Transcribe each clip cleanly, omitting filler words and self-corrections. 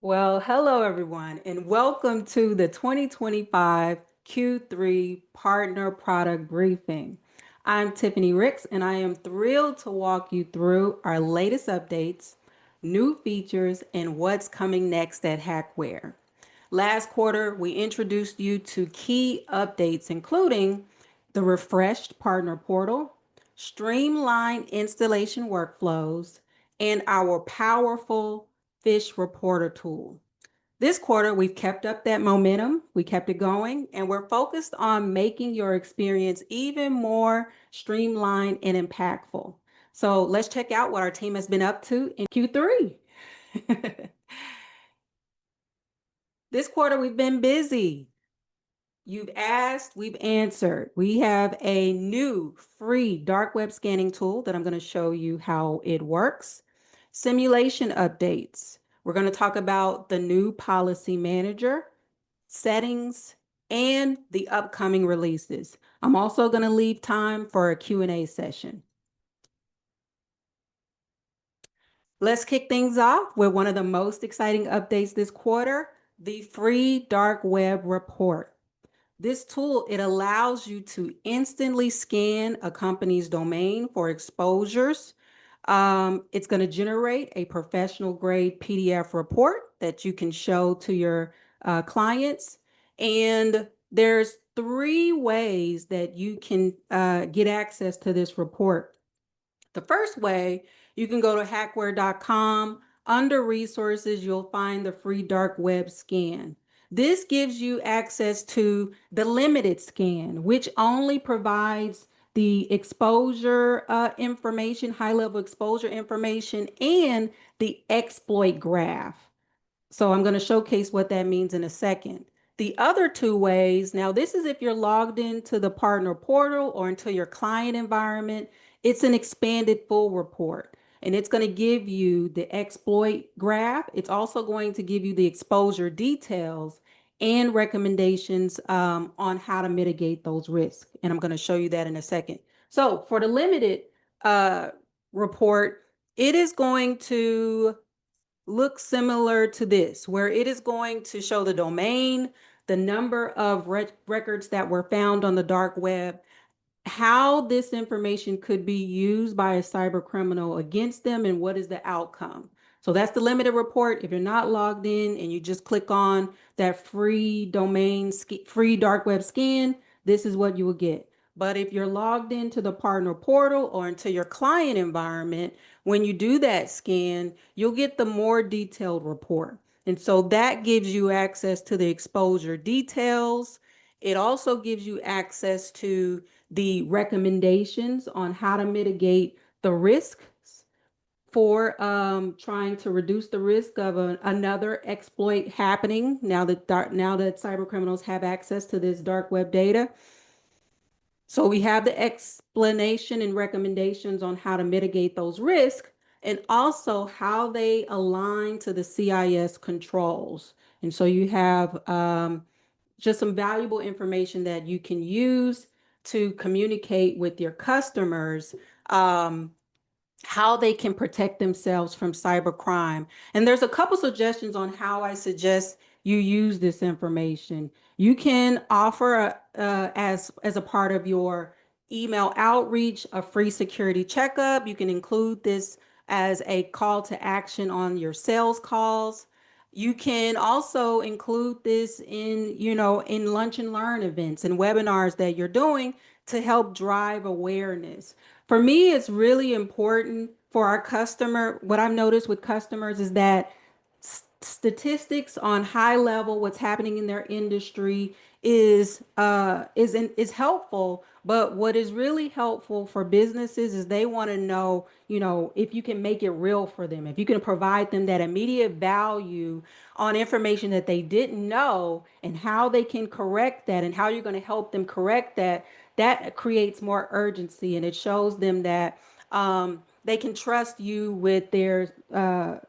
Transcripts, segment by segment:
Well, hello everyone, and welcome to the 2025 Q3 Partner Product Briefing. I'm Tiffany Ricks, and I am thrilled to walk you through our latest updates, new features, and what's coming next at HacWare. Last quarter, we introduced you to key updates, including the refreshed partner portal, streamlined installation workflows, and our powerful Fish Reporter tool. This quarter, we've kept up that momentum, we kept it going, and we're focused on making your experience even more streamlined and impactful. So let's check out what our team has been up to in Q3. This quarter, we've been busy. You've asked, we've answered. We have a new free dark web scanning tool that I'm going to show you how it works. Simulation updates. We're going to talk about the new policy manager, settings, and the upcoming releases. I'm also going to leave time for a Q&A session. Let's kick things off with one of the most exciting updates this quarter, the free dark web report. This tool, it allows you to instantly scan a company's domain for exposures. It's going to generate a professional grade PDF report that you can show to your clients. And there's 3 ways that you can get access to this report. The first way, you can go to HacWare.com. Under resources, you'll find the free dark web scan. This gives you access to the limited scan, which only provides the exposure information, high-level exposure information, and the exploit graph. So I'm going to showcase what that means in a second. The other 2 ways, now this is if you're logged into the partner portal or into your client environment, it's an expanded full report. And it's going to give you the exploit graph. It's also going to give you the exposure details and recommendations on how to mitigate those risks. And I'm going to show you that in a second. So for the limited report, it is going to look similar to this, where it is going to show the domain, the number of records that were found on the dark web, how this information could be used by a cyber criminal against them, and what is the outcome. So that's the limited report. If you're not logged in and you just click on that free domain, free dark web scan, this is what you will get. But if you're logged into the partner portal or into your client environment, when you do that scan, you'll get the more detailed report. And so that gives you access to the exposure details. It also gives you access to the recommendations on how to mitigate the risks for trying to reduce the risk of another exploit happening now that cyber criminals have access to this dark web data. So we have the explanation and recommendations on how to mitigate those risks and also how they align to the CIS controls. And so you have just some valuable information that you can use to communicate with your customers how they can protect themselves from cybercrime. And there's a couple suggestions on how I suggest you use this information. You can offer as a part of your email outreach a free security checkup. You can include this as a call to action on your sales calls. You can also include this in, in lunch and learn events and webinars that you're doing to help drive awareness. For me, it's really important for our customer. What I've noticed with customers is that statistics on high level, what's happening in their industry is helpful. But what is really helpful for businesses is they want to know, if you can make it real for them, if you can provide them that immediate value on information that they didn't know and how they can correct that and how you're going to help them correct that. That creates more urgency and it shows them that they can trust you with their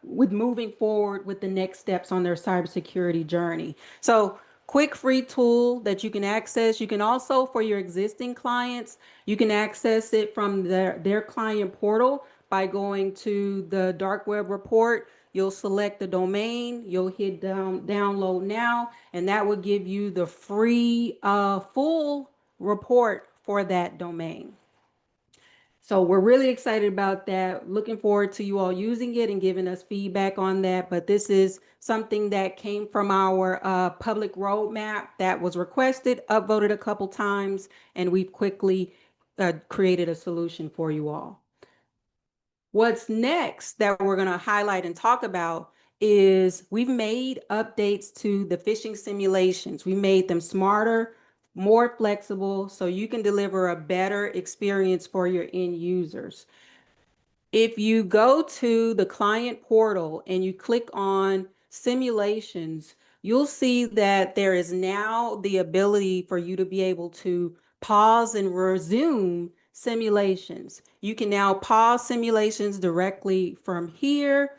with moving forward with the next steps on their cybersecurity journey. So quick free tool that you can access. You can also, for your existing clients, you can access it from their client portal by going to the dark web report. you'll select the domain, you'll hit download now, and that will give you the free full report for that domain. So we're really excited about that. Looking forward to you all using it and giving us feedback on that. But this is something that came from our public roadmap that was requested, upvoted a couple times, and we've quickly created a solution for you all. What's next that we're going to highlight and talk about is we've made updates to the phishing simulations. We made them smarter, more flexible, so you can deliver a better experience for your end users. If you go to the client portal and you click on simulations, you'll see that there is now the ability for you to be able to pause and resume simulations. You can now pause simulations directly from here.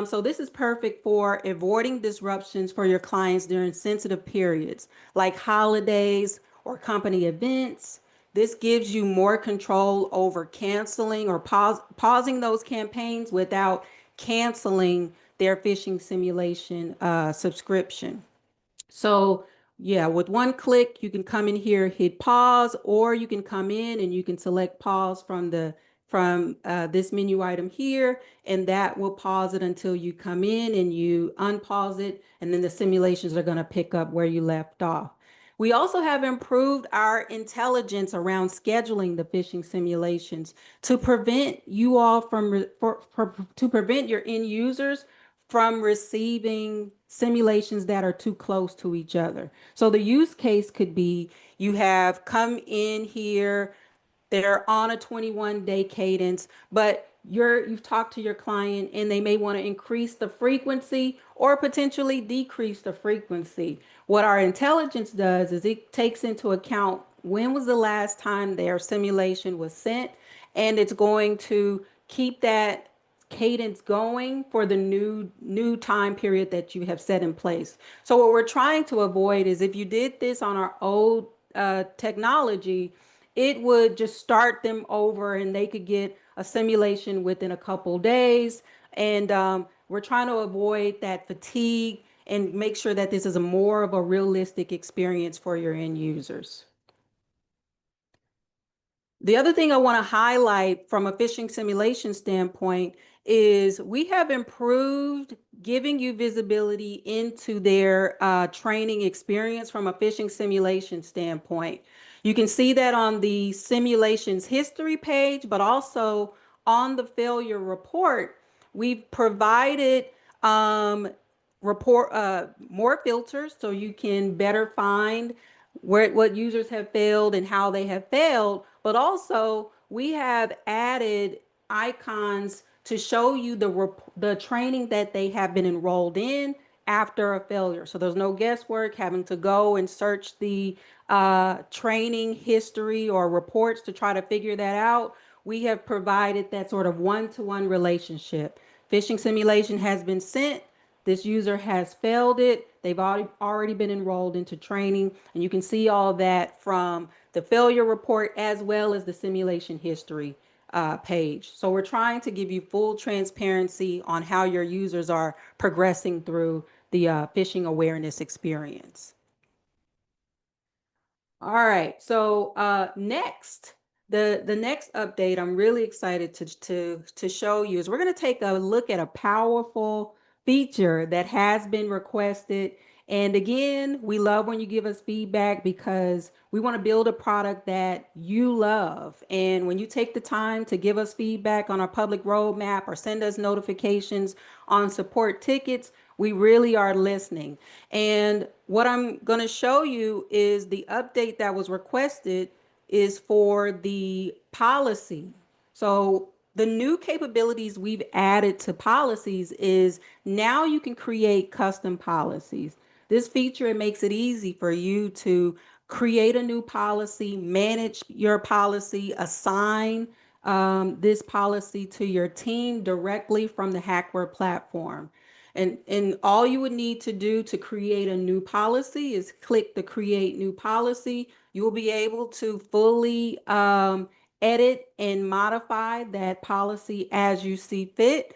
So this is perfect for avoiding disruptions for your clients during sensitive periods like holidays or company events. This gives you more control over canceling or pausing those campaigns without canceling their phishing simulation subscription. So yeah, with one click, you can come in here, hit pause, or you can come in and you can select pause from this menu item here, and that will pause it until you come in and you unpause it, and then the simulations are going to pick up where you left off. We also have improved our intelligence around scheduling the phishing simulations to prevent you all to prevent your end users from receiving simulations that are too close to each other. So the use case could be you have come in here, they're on a 21-day cadence, but you've talked to your client and they may want to increase the frequency or potentially decrease the frequency. What our intelligence does is it takes into account when was the last time their simulation was sent, and it's going to keep that cadence going for the new time period that you have set in place. So what we're trying to avoid is if you did this on our old technology, it would just start them over and they could get a simulation within a couple days. And we're trying to avoid that fatigue and make sure that this is a more of a realistic experience for your end users. The other thing I want to highlight from a phishing simulation standpoint is we have improved giving you visibility into their training experience from a phishing simulation standpoint. You can see that on the simulations history page, but also on the failure report, we've provided report more filters so you can better find what users have failed and how they have failed, but also we have added icons to show you the training that they have been enrolled in after a failure. So there's no guesswork having to go and search the training history or reports to try to figure that out. We have provided that sort of one-to-one relationship. Phishing simulation has been sent. This user has failed it. They've already been enrolled into training, and you can see all that from the failure report as well as the simulation history page. So we're trying to give you full transparency on how your users are progressing through the phishing awareness experience. All right, so next, the next update I'm really excited to show you is we're going to take a look at a powerful feature that has been requested. And again, we love when you give us feedback because we want to build a product that you love. And when you take the time to give us feedback on our public roadmap or send us notifications on support tickets, we really are listening. And what I'm going to show you is the update that was requested is for the policy. So the new capabilities we've added to policies is now you can create custom policies. This feature, it makes it easy for you to create a new policy, manage your policy, assign this policy to your team directly from the HacWare platform. And all you would need to do to create a new policy is click the create new policy. You will be able to fully edit and modify that policy as you see fit.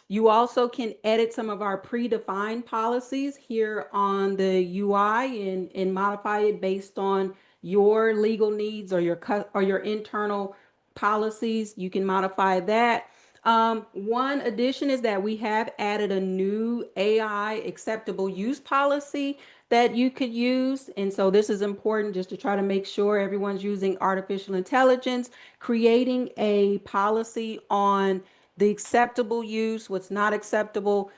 You also can edit some of our predefined policies here on the UI and modify it based on your legal needs or your internal policies. You can modify that. One addition is that we have added a new AI acceptable use policy that you could use. And so this is important just to try to make sure everyone's using artificial intelligence, creating a policy on the acceptable use, what's not acceptable.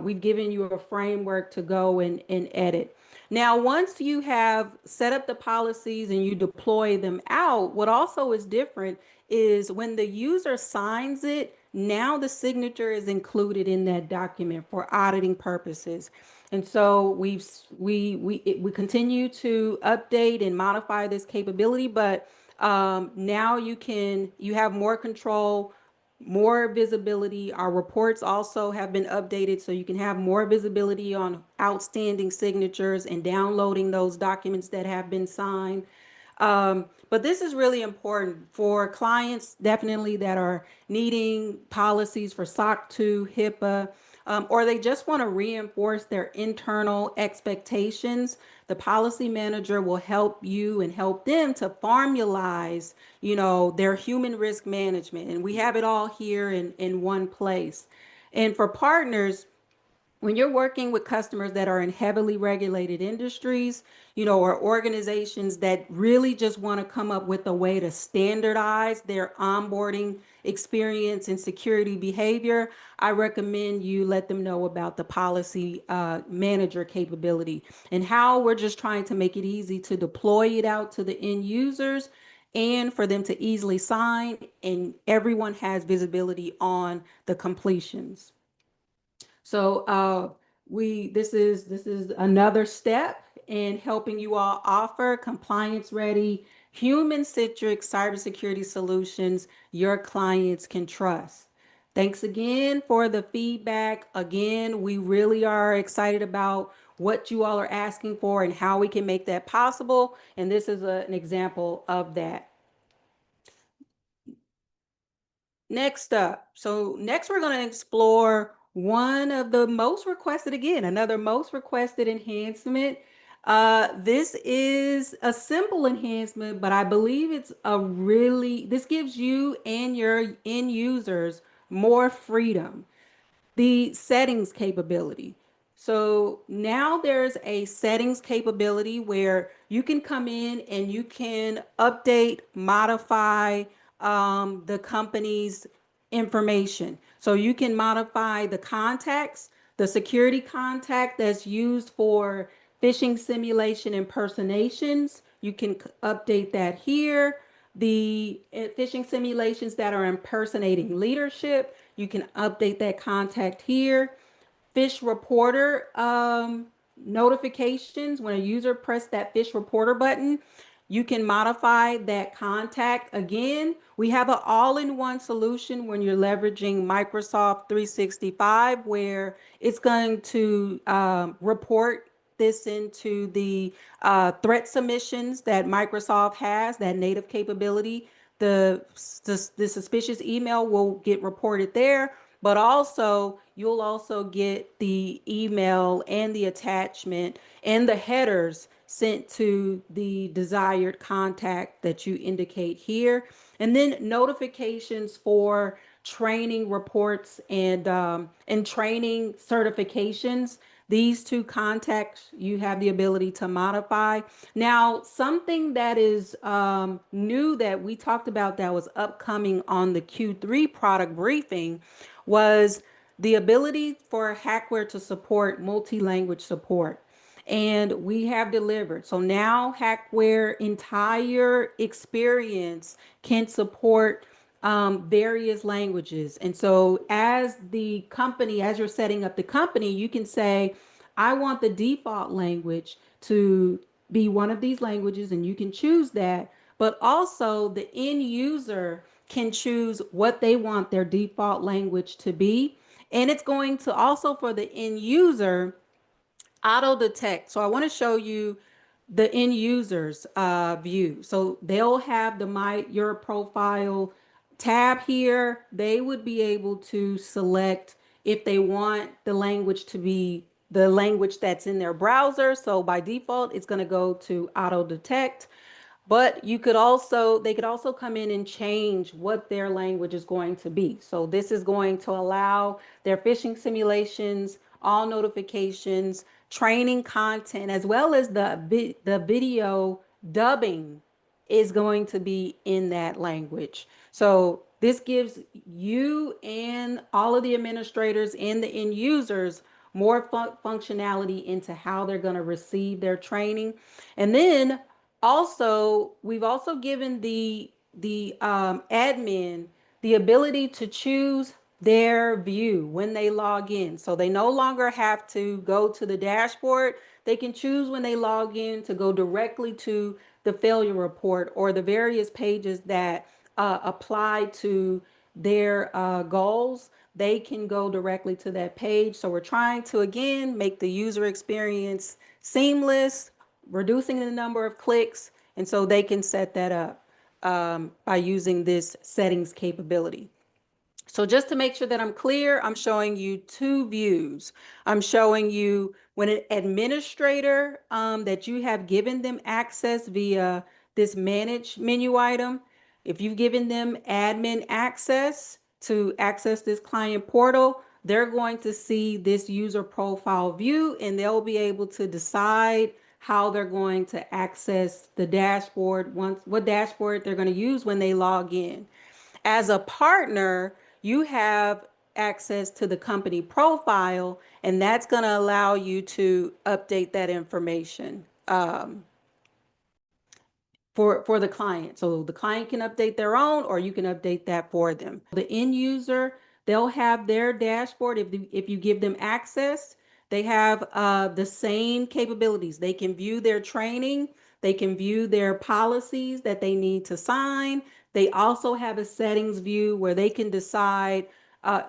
We've given you a framework to go and edit. Now, once you have set up the policies and you deploy them out, what also is different is when the user signs it, now the signature is included in that document for auditing purposes. And so we continue to update and modify this capability, but now you have more control, more visibility. Our reports also have been updated so you can have more visibility on outstanding signatures and downloading those documents that have been signed. But this is really important for clients, definitely that are needing policies for SOC 2, HIPAA, or they just want to reinforce their internal expectations. The policy manager will help you and help them to formalize, their human risk management. And we have it all here in one place. And for partners, when you're working with customers that are in heavily regulated industries, or organizations that really just want to come up with a way to standardize their onboarding experience and security behavior, I recommend you let them know about the policy manager capability and how we're just trying to make it easy to deploy it out to the end users and for them to easily sign, and everyone has visibility on the completions. So we this is another step in helping you all offer compliance ready, human centric cybersecurity solutions your clients can trust. Thanks again for the feedback. Again, we really are excited about what you all are asking for and how we can make that possible. And this is an example of that. Next up, so next we're going to explore one of the most requested, again, another most requested enhancement. This is a simple enhancement, but I believe this gives you and your end users more freedom, the settings capability. So now there's a settings capability where you can come in and you can update, modify the company's information. So you can modify the contacts, the security contact that's used for phishing simulation impersonations. You can update that here. The phishing simulations that are impersonating leadership, you can update that contact here. Phish reporter notifications, when a user press that Phish reporter button, you can modify that contact. Again, we have an all-in-one solution when you're leveraging Microsoft 365, where it's going to report this into the threat submissions that Microsoft has, that native capability. The suspicious email will get reported there, but also you'll also get the email and the attachment and the headers sent to the desired contact that you indicate here. And then notifications for training reports and training certifications. These two contacts you have the ability to modify. Now, something that is new that we talked about that was upcoming on the Q3 product briefing was the ability for HacWare to support multi-language support. And we have delivered. So now HacWare entire experience can support various languages. And so as the company, as you're setting up the company, you can say, I want the default language to be one of these languages, and you can choose that. But also the end user can choose what they want their default language to be. And it's going to also, for the end user, auto detect. So I want to show you the end users view. So they'll have the My Your Profile tab here. They would be able to select if they want the language to be the language that's in their browser. So by default, it's going to go to auto detect. But they could also come in and change what their language is going to be. So this is going to allow their phishing simulations, all notifications, training content, as well as the video dubbing is going to be in that language. So this gives you and all of the administrators and the end users more functionality into how they're going to receive their training. And then also, we've also given the admin the ability to choose their view when they log in. So they no longer have to go to the dashboard. They can choose when they log in to go directly to the failure report or the various pages that apply to their goals. They can go directly to that page. So we're trying to, again, make the user experience seamless, reducing the number of clicks, and so they can set that up by using this settings capability. So just to make sure that I'm clear, I'm showing you two views. I'm showing you when an administrator that you have given them access via this manage menu item. If you've given them admin access to access this client portal, they're going to see this user profile view and they'll be able to decide how they're going to access the dashboard, what dashboard they're going to use when they log in. As a partner, you have access to the company profile, and that's going to allow you to update that information for the client. So the client can update their own, or you can update that for them. The end user, they'll have their dashboard. If you give them access, they have the same capabilities. They can view their training. They can view their policies that they need to sign. They also have a settings view where they can decide,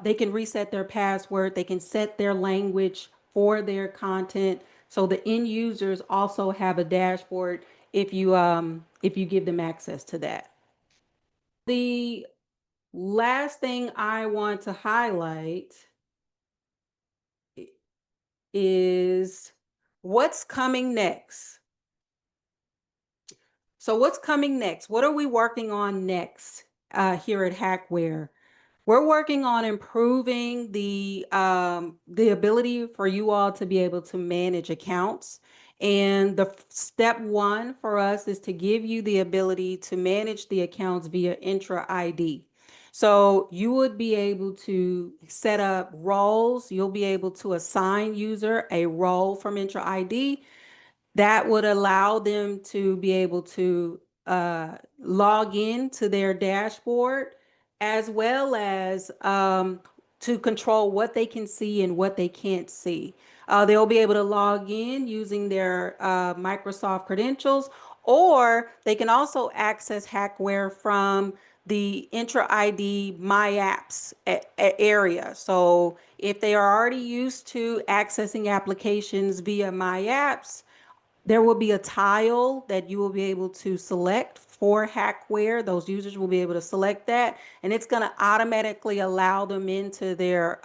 they can reset their password. They can set their language for their content. So the end users also have a dashboard if you give them access to that. The last thing I want to highlight is what's coming next. So what's coming next? What are we working on next here at HacWare? We're working on improving the ability for you all to be able to manage accounts. And the step one for us is to give you the ability to manage the accounts via Intra ID. So you would be able to set up roles. You'll be able to assign user a role from Intra ID that would allow them to be able to log in to their dashboard as well as to control what they can see and what they can't see. They'll be able to log in using their Microsoft credentials, or they can also access HacWare from the Intra ID My Apps area. So if they are already used to accessing applications via My Apps, there will be a tile that you will be able to select for HacWare. Those users will be able to select that, and it's going to automatically allow them into their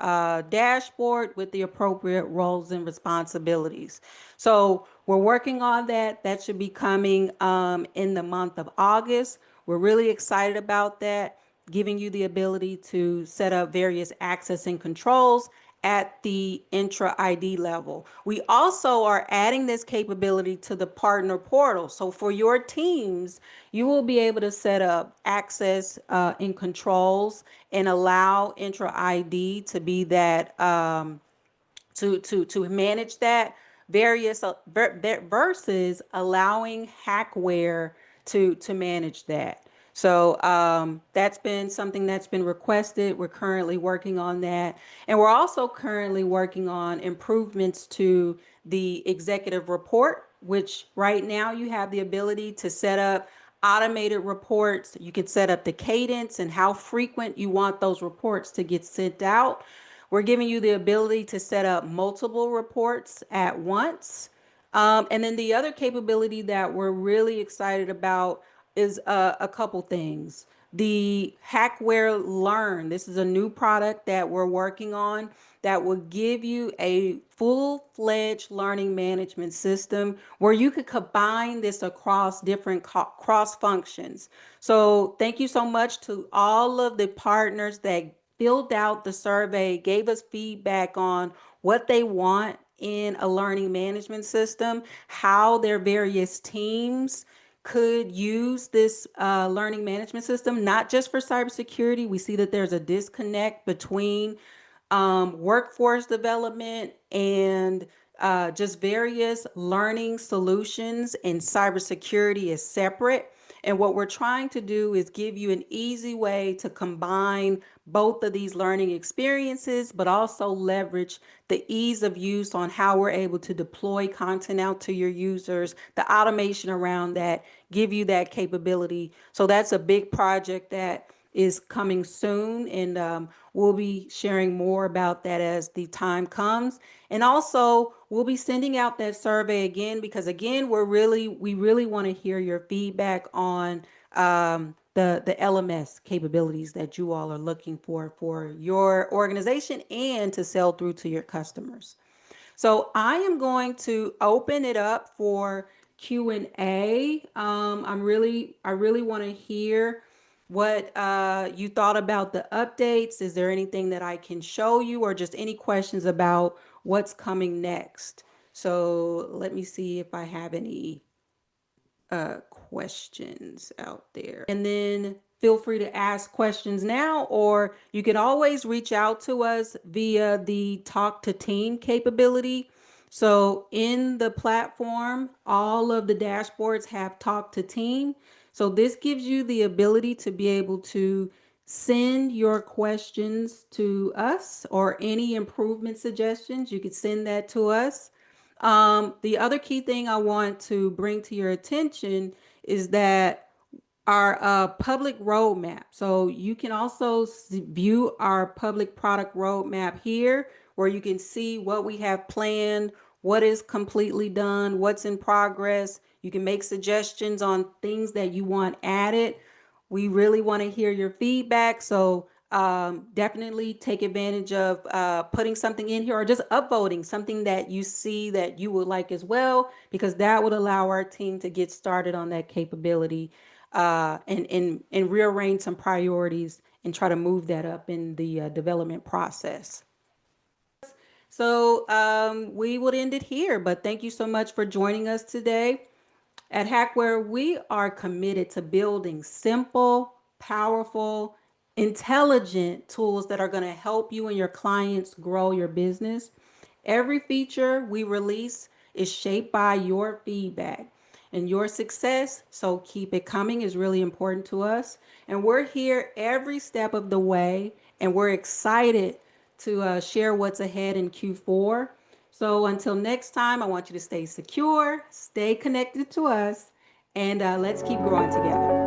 dashboard with the appropriate roles and responsibilities. So we're working on that. That should be coming in the month of August. We're really excited about that, giving you the ability to set up various access and controls at the intra ID level. We also are adding this capability to the partner portal. So for your teams, you will be able to set up access and controls and allow intra ID to be that to manage that various versus allowing HacWare to manage that. So that's been something that's been requested. We're currently working on that. And we're also currently working on improvements to the executive report, which right now you have the ability to set up automated reports. You can set up the cadence and how frequent you want those reports to get sent out. We're giving you the ability to set up multiple reports at once. And then the other capability that we're really excited about is a couple things. The HacWare Learn. This is a new product that we're working on that will give you a full-fledged learning management system where you could combine this across different cross functions. So thank you so much to all of the partners that filled out the survey, gave us feedback on what they want in a learning management system, how their various teams could use this learning management system, not just for cybersecurity. We see that there's a disconnect between workforce development and just various learning solutions, and cybersecurity is separate. And what we're trying to do is give you an easy way to combine both of these learning experiences, but also leverage the ease of use on how we're able to deploy content out to your users, the automation around that, give you that capability. So that's a big project that is coming soon, and we'll be sharing more about that as the time comes. And also, we'll be sending out that survey again because, again, we really want to hear your feedback on the LMS capabilities that you all are looking for your organization and to sell through to your customers. So I am going to open it up for Q&A. I really want to hear what you thought about the updates. Is there anything that I can show you, or just any questions about what's coming next? So let me see if I have any questions out there. And then feel free to ask questions now, or you can always reach out to us via the Talk to Team capability. So in the platform, all of the dashboards have Talk to Team. So this gives you the ability to be able to send your questions to us, or any improvement suggestions. You could send that to us. The other key thing I want to bring to your attention is that our public roadmap. So you can also view our public product roadmap here, where you can see what we have planned, what is completely done, what's in progress. You can make suggestions on things that you want added. We really want to hear your feedback. So definitely take advantage of putting something in here, or just upvoting something that you see that you would like as well, because that would allow our team to get started on that capability and rearrange some priorities and try to move that up in the development process. So we would end it here, but thank you so much for joining us today. At HacWare, we are committed to building simple, powerful, intelligent tools that are going to help you and your clients grow your business. Every feature we release is shaped by your feedback and your success, so keep it coming is really important to us. And we're here every step of the way, and we're excited to share what's ahead in Q4. So until next time, I want you to stay secure, stay connected to us, and let's keep growing together.